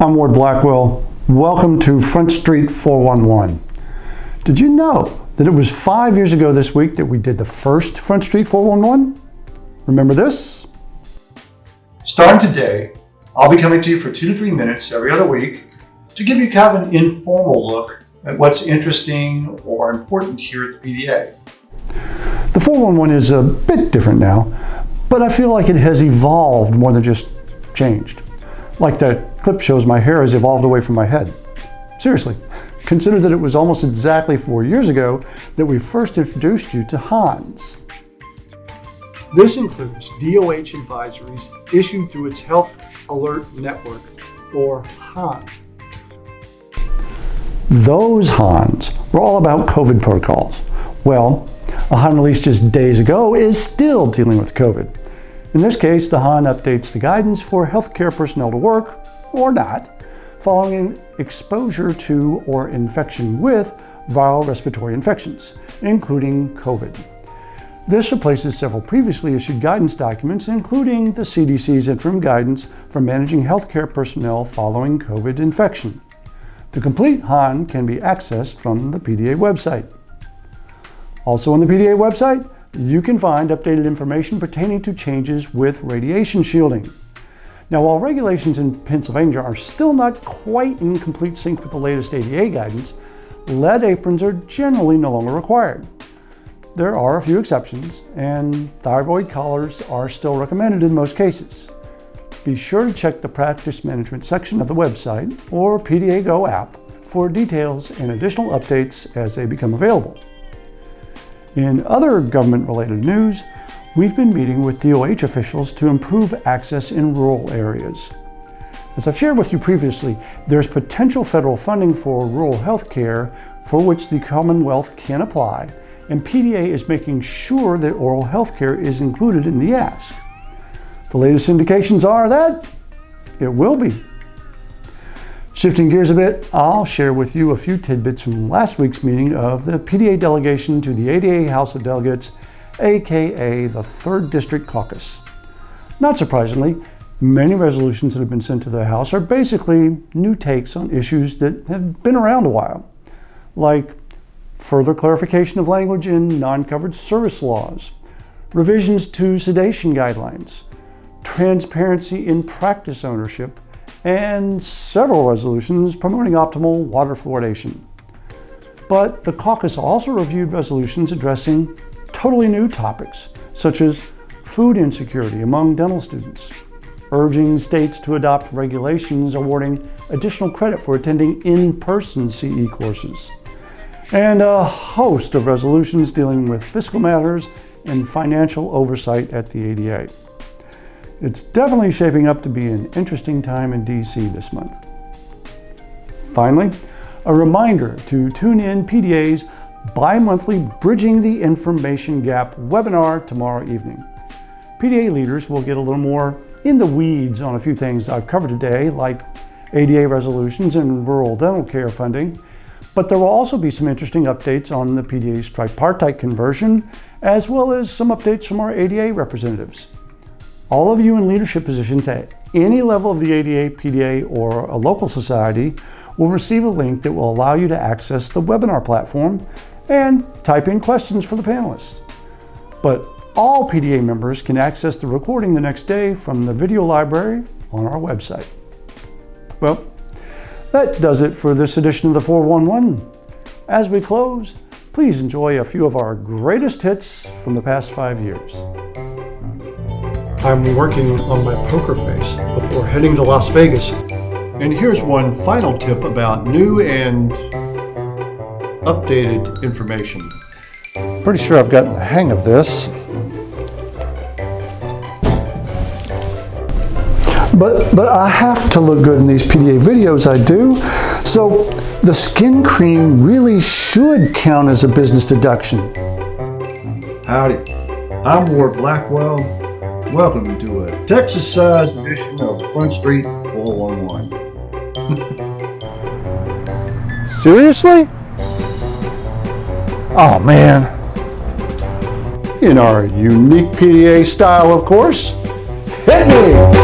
I'm Ward Blackwell. Welcome to Front Street 411. Did you know that it was 5 years ago this week that we did the first Front Street 411? Remember this? Starting today, I'll be coming to you for 2 to 3 minutes every other week to give you kind of an informal look at what's interesting or important here at the PDA. The 411 is a bit different now, but I feel like it has evolved more than just changed. Like that clip shows, my hair has evolved away from my head. Seriously, consider that it was almost exactly 4 years ago that we first introduced you to Hans. This includes DOH advisories issued through its Health Alert Network, or HAN. Those HANs were all about COVID protocols. Well, a HAN released just days ago is still dealing with COVID. In this case, the HAN updates the guidance for healthcare personnel to work, or not, following exposure to or infection with viral respiratory infections, including COVID. This replaces several previously issued guidance documents, including the CDC's interim guidance for managing healthcare personnel following COVID infection. The complete HAN can be accessed from the PDA website. Also on the PDA website, you can find updated information pertaining to changes with radiation shielding. Now, while regulations in Pennsylvania are still not quite in complete sync with the latest ADA guidance, lead aprons are generally no longer required. There are a few exceptions, and thyroid collars are still recommended in most cases. Be sure to check the practice management section of the website or PDA Go app for details and additional updates as they become available. In other government-related news, we've been meeting with DOH officials to improve access in rural areas. As I've shared with you previously, there's potential federal funding for rural health care for which the Commonwealth can apply, and PDA is making sure that oral health care is included in the ask. The latest indications are that it will be. Shifting gears a bit, I'll share with you a few tidbits from last week's meeting of the PDA delegation to the ADA House of Delegates, aka the 3rd District Caucus. Not surprisingly, many resolutions that have been sent to the House are basically new takes on issues that have been around a while, like further clarification of language in non-covered service laws, revisions to sedation guidelines, transparency in practice ownership, and several resolutions promoting optimal water fluoridation. But the caucus also reviewed resolutions addressing totally new topics, such as food insecurity among dental students, urging states to adopt regulations awarding additional credit for attending in-person CE courses, and a host of resolutions dealing with fiscal matters and financial oversight at the ADA. It's definitely shaping up to be an interesting time in DC this month. Finally, a reminder to tune in PDA's bi-monthly Bridging the Information Gap webinar tomorrow evening. PDA leaders will get a little more in the weeds on a few things I've covered today, like ADA resolutions and rural dental care funding, but there will also be some interesting updates on the PDA's tripartite conversion, as well as some updates from our ADA representatives. All of you in leadership positions at any level of the ADA, PDA, or a local society will receive a link that will allow you to access the webinar platform and type in questions for the panelists. But all PDA members can access the recording the next day from the video library on our website. Well, that does it for this edition of the 411. As we close, please enjoy a few of our greatest hits from the past 5 years. I'm working on my poker face before heading to Las Vegas. And here's one final tip about new and updated information. Pretty sure I've gotten the hang of this. But I have to look good in these PDA videos, I do. So the skin cream really should count as a business deduction. Howdy, I'm Ward Blackwell. Welcome to a Texas-sized edition of Front Street 411. Seriously? Oh man. In our unique PDA style, of course. Hit me!